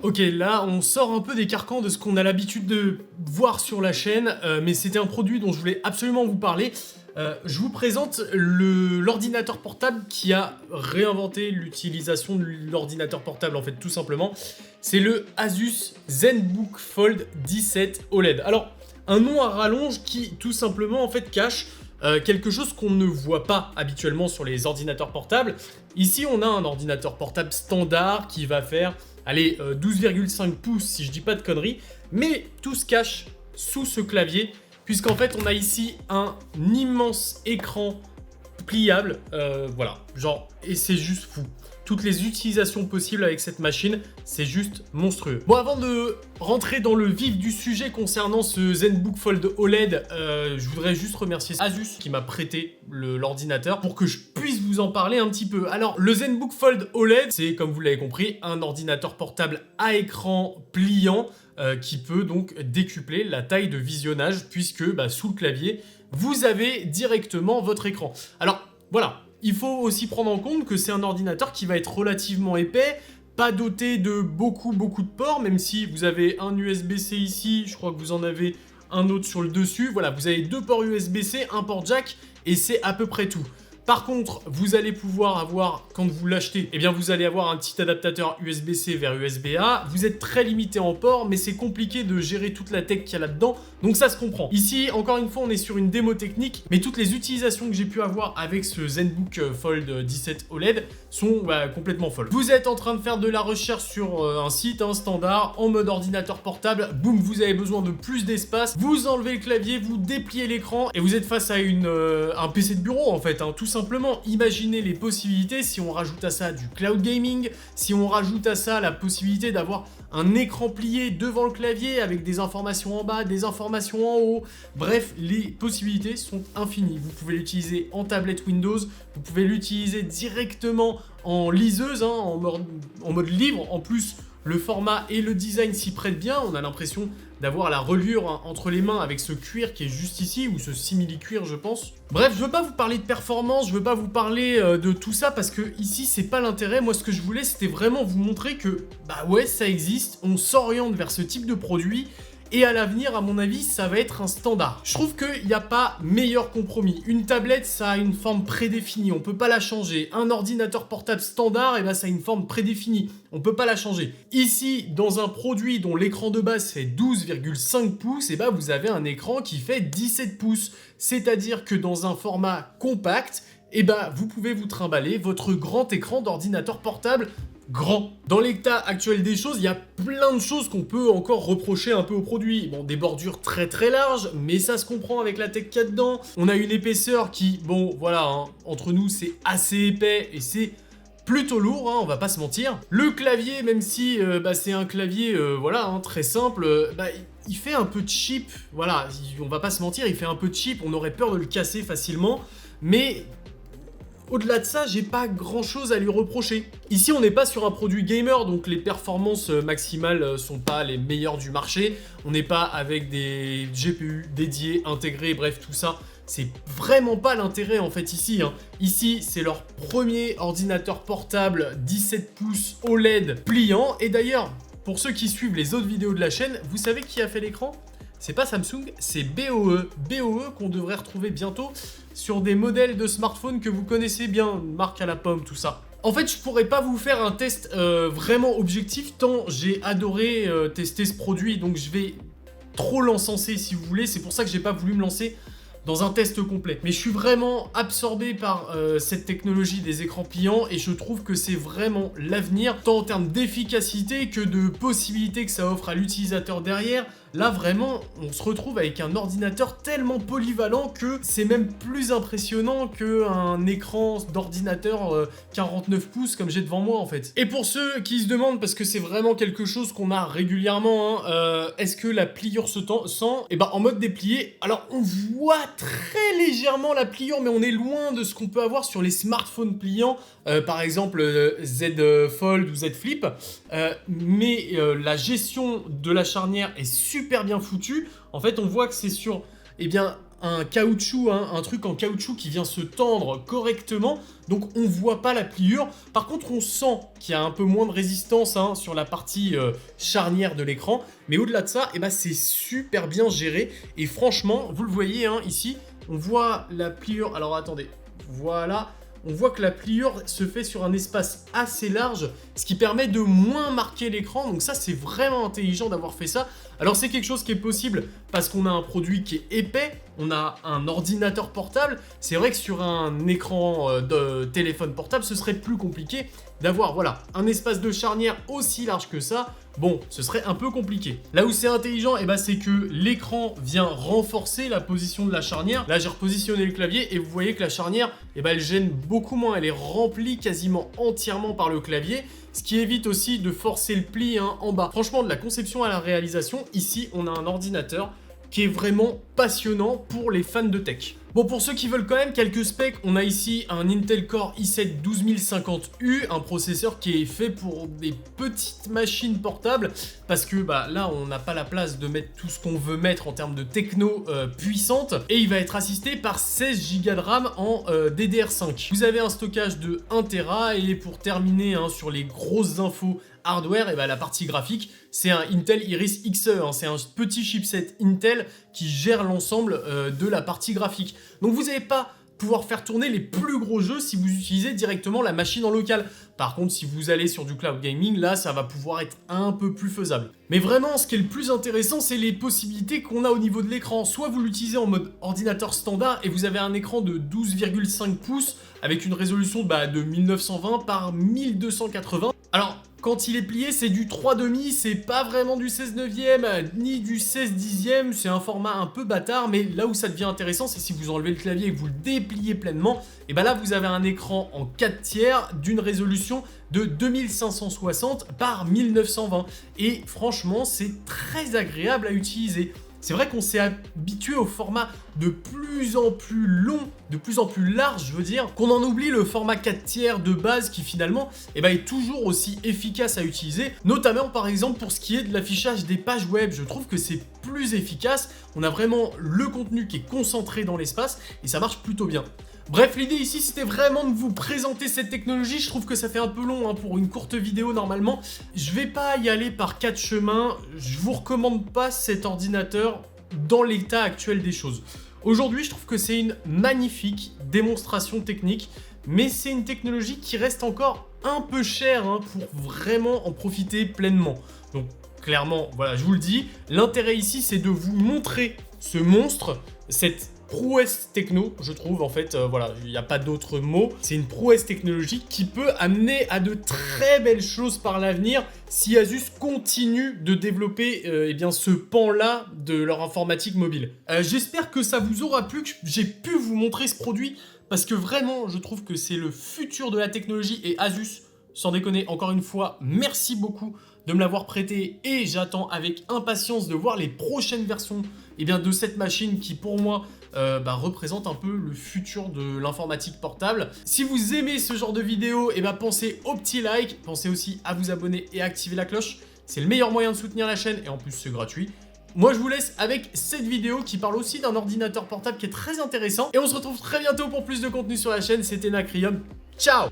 Ok, là on sort un peu des carcans de ce qu'on a l'habitude de voir sur la chaîne, mais c'était un produit dont je voulais absolument vous parler. Je vous présente l'ordinateur portable qui a réinventé l'utilisation de l'ordinateur portable en fait tout simplement. C'est le Asus ZenBook Fold 17 OLED. Alors, un nom à rallonge qui tout simplement en fait cache quelque chose qu'on ne voit pas habituellement sur les ordinateurs portables. Ici on a un ordinateur portable standard qui va faire, allez, 12,5 pouces si je dis pas de conneries, mais tout se cache sous ce clavier, puisqu'en fait on a ici un immense écran pliable, voilà, genre, et c'est juste fou. Toutes les utilisations possibles avec cette machine, c'est juste monstrueux. Bon, avant de rentrer dans le vif du sujet concernant ce ZenBook Fold OLED, je voudrais juste remercier Asus qui m'a prêté l'ordinateur pour que je puisse vous en parler un petit peu. Alors, le ZenBook Fold OLED, c'est, comme vous l'avez compris, un ordinateur portable à écran pliant qui peut donc décupler la taille de visionnage puisque sous le clavier, vous avez directement votre écran. Alors, voilà. Il faut aussi prendre en compte que c'est un ordinateur qui va être relativement épais, pas doté de beaucoup de ports, même si vous avez un USB-C ici, je crois que vous en avez un autre sur le dessus. Voilà, vous avez 2 ports USB-C, un port jack, et c'est à peu près tout. Par contre, vous allez pouvoir avoir, quand vous l'achetez, eh bien vous allez avoir un petit adaptateur USB-C vers USB-A. Vous êtes très limité en ports, mais c'est compliqué de gérer toute la tech qu'il y a là-dedans, donc ça se comprend. Ici, encore une fois, on est sur une démo technique, mais toutes les utilisations que j'ai pu avoir avec ce ZenBook Fold 17 OLED sont complètement folles. Vous êtes en train de faire de la recherche sur un site standard, en mode ordinateur portable, boum, vous avez besoin de plus d'espace, vous enlevez le clavier, vous dépliez l'écran, et vous êtes face à un PC de bureau en fait, tout simplement. Imaginez les possibilités si on rajoute à ça du cloud gaming, si on rajoute à ça la possibilité d'avoir un écran plié devant le clavier avec des informations en bas, des informations en haut. Bref, les possibilités sont infinies. Vous pouvez l'utiliser en tablette Windows, vous pouvez l'utiliser directement en liseuse, en mode livre. En plus, le format et le design s'y prêtent bien. On a l'impression d'avoir la reliure entre les mains avec ce cuir qui est juste ici, ou ce simili-cuir je pense. Bref, je veux pas vous parler de performance, je veux pas vous parler de tout ça parce que ici c'est pas l'intérêt. Moi ce que je voulais c'était vraiment vous montrer que ouais ça existe, on s'oriente vers ce type de produit. Et à l'avenir, à mon avis, ça va être un standard. Je trouve qu'il n'y a pas meilleur compromis. Une tablette, ça a une forme prédéfinie, on peut pas la changer. Un ordinateur portable standard, ça a une forme prédéfinie, on peut pas la changer. Ici, dans un produit dont l'écran de base fait 12,5 pouces, vous avez un écran qui fait 17 pouces. C'est-à-dire que dans un format compact, vous pouvez vous trimballer votre grand écran d'ordinateur portable grand. Dans l'état actuel des choses, il y a plein de choses qu'on peut encore reprocher un peu au produit. Bon, des bordures très larges, mais ça se comprend avec la tech qu'il y a dedans. On a une épaisseur qui, bon, voilà, entre nous, c'est assez épais et c'est plutôt lourd, on va pas se mentir. Le clavier, même si c'est un clavier, très simple, il fait un peu cheap, voilà, on va pas se mentir, il fait un peu cheap, on aurait peur de le casser facilement, mais au-delà de ça, j'ai pas grand chose à lui reprocher. Ici, on n'est pas sur un produit gamer, donc les performances maximales sont pas les meilleures du marché. On n'est pas avec des GPU dédiés, intégrés, bref, tout ça. C'est vraiment pas l'intérêt en fait ici. Ici, c'est leur premier ordinateur portable 17 pouces OLED pliant. Et d'ailleurs, pour ceux qui suivent les autres vidéos de la chaîne, vous savez qui a fait l'écran ? C'est pas Samsung, c'est BOE. BOE qu'on devrait retrouver bientôt sur des modèles de smartphones que vous connaissez bien, marque à la pomme, tout ça. En fait, je pourrais pas vous faire un test vraiment objectif tant j'ai adoré tester ce produit, donc je vais trop l'encenser si vous voulez. C'est pour ça que j'ai pas voulu me lancer dans un test complet. Mais je suis vraiment absorbé par cette technologie des écrans pliants et je trouve que c'est vraiment l'avenir, tant en termes d'efficacité que de possibilités que ça offre à l'utilisateur derrière. Là, vraiment, on se retrouve avec un ordinateur tellement polyvalent que c'est même plus impressionnant qu'un écran d'ordinateur 49 pouces comme j'ai devant moi, en fait. Et pour ceux qui se demandent, parce que c'est vraiment quelque chose qu'on a régulièrement, est-ce que la pliure se sent ? En mode déplié, alors on voit très légèrement la pliure, mais on est loin de ce qu'on peut avoir sur les smartphones pliants, par exemple Z Fold ou Z Flip, mais la gestion de la charnière est super bien foutue. En fait, on voit que c'est sur un caoutchouc, hein, un truc en caoutchouc qui vient se tendre correctement, donc on voit pas la pliure. Par contre, on sent qu'il y a un peu moins de résistance hein, sur la partie charnière de l'écran, mais au-delà de ça, eh ben, c'est super bien géré, et franchement, vous le voyez hein, ici, on voit la pliure, alors attendez, voilà, on voit que la pliure se fait sur un espace assez large, ce qui permet de moins marquer l'écran, donc ça c'est vraiment intelligent d'avoir fait ça. Alors c'est quelque chose qui est possible parce qu'on a un produit qui est épais, on a un ordinateur portable, c'est vrai que sur un écran de téléphone portable ce serait plus compliqué d'avoir voilà, un espace de charnière aussi large que ça. Bon, ce serait un peu compliqué. Là où c'est intelligent, eh ben, c'est que l'écran vient renforcer la position de la charnière. Là, j'ai repositionné le clavier et vous voyez que la charnière, eh ben, elle gêne beaucoup moins. Elle est remplie quasiment entièrement par le clavier, ce qui évite aussi de forcer le pli hein, en bas. Franchement, de la conception à la réalisation, ici, on a un ordinateur qui est vraiment passionnant pour les fans de tech. Bon, pour ceux qui veulent quand même quelques specs, on a ici un Intel Core i7 12050U, un processeur qui est fait pour des petites machines portables, parce que bah, là, on n'a pas la place de mettre tout ce qu'on veut mettre en termes de techno puissante, et il va être assisté par 16 Go de RAM en DDR5. Vous avez un stockage de 1 Tera, et pour terminer hein, sur les grosses infos hardware, et bah, la partie graphique, c'est un Intel Iris Xe, hein, c'est un petit chipset Intel qui gère l'ensemble de la partie graphique. Donc vous n'allez pas pouvoir faire tourner les plus gros jeux si vous utilisez directement la machine en local. Par contre, si vous allez sur du cloud gaming, là, ça va pouvoir être un peu plus faisable. Mais vraiment, ce qui est le plus intéressant, c'est les possibilités qu'on a au niveau de l'écran. Soit vous l'utilisez en mode ordinateur standard et vous avez un écran de 12,5 pouces avec une résolution de 1920 par 1280. Alors, quand il est plié, c'est du 3,5, c'est pas vraiment du 16 neuvième ni du 16 dixième, c'est un format un peu bâtard, mais là où ça devient intéressant, c'est si vous enlevez le clavier et que vous le dépliez pleinement, et bah là vous avez un écran en 4 tiers d'une résolution de 2560 par 1920, et franchement c'est très agréable à utiliser. C'est vrai qu'on s'est habitué au format de plus en plus long, de plus en plus large, je veux dire, qu'on en oublie le format 4 tiers de base qui finalement est toujours aussi efficace à utiliser, notamment par exemple pour ce qui est de l'affichage des pages web. Je trouve que c'est plus efficace, on a vraiment le contenu qui est concentré dans l'espace et ça marche plutôt bien. Bref, l'idée ici, c'était vraiment de vous présenter cette technologie. Je trouve que ça fait un peu long hein, pour une courte vidéo normalement. Je vais pas y aller par 4 chemins. Je vous recommande pas cet ordinateur dans l'état actuel des choses. Aujourd'hui, je trouve que c'est une magnifique démonstration technique, mais c'est une technologie qui reste encore un peu chère hein, pour vraiment en profiter pleinement. Donc, clairement, voilà, je vous le dis, l'intérêt ici, c'est de vous montrer ce monstre, cette prouesse techno, je trouve, en fait, voilà, il n'y a pas d'autre mot. C'est une prouesse technologique qui peut amener à de très belles choses par l'avenir si Asus continue de développer eh bien, ce pan-là de leur informatique mobile. J'espère que ça vous aura plu, que j'ai pu vous montrer ce produit, parce que vraiment, je trouve que c'est le futur de la technologie, et Asus, sans déconner, encore une fois, merci beaucoup de me l'avoir prêté, et j'attends avec impatience de voir les prochaines versions eh bien, de cette machine qui, pour moi, représente un peu le futur de l'informatique portable. Si vous aimez ce genre de vidéo, pensez au petit like, pensez aussi à vous abonner et à activer la cloche. C'est le meilleur moyen de soutenir la chaîne et en plus c'est gratuit. Moi je vous laisse avec cette vidéo qui parle aussi d'un ordinateur portable qui est très intéressant. Et on se retrouve très bientôt pour plus de contenu sur la chaîne. C'était Nacrium. Ciao!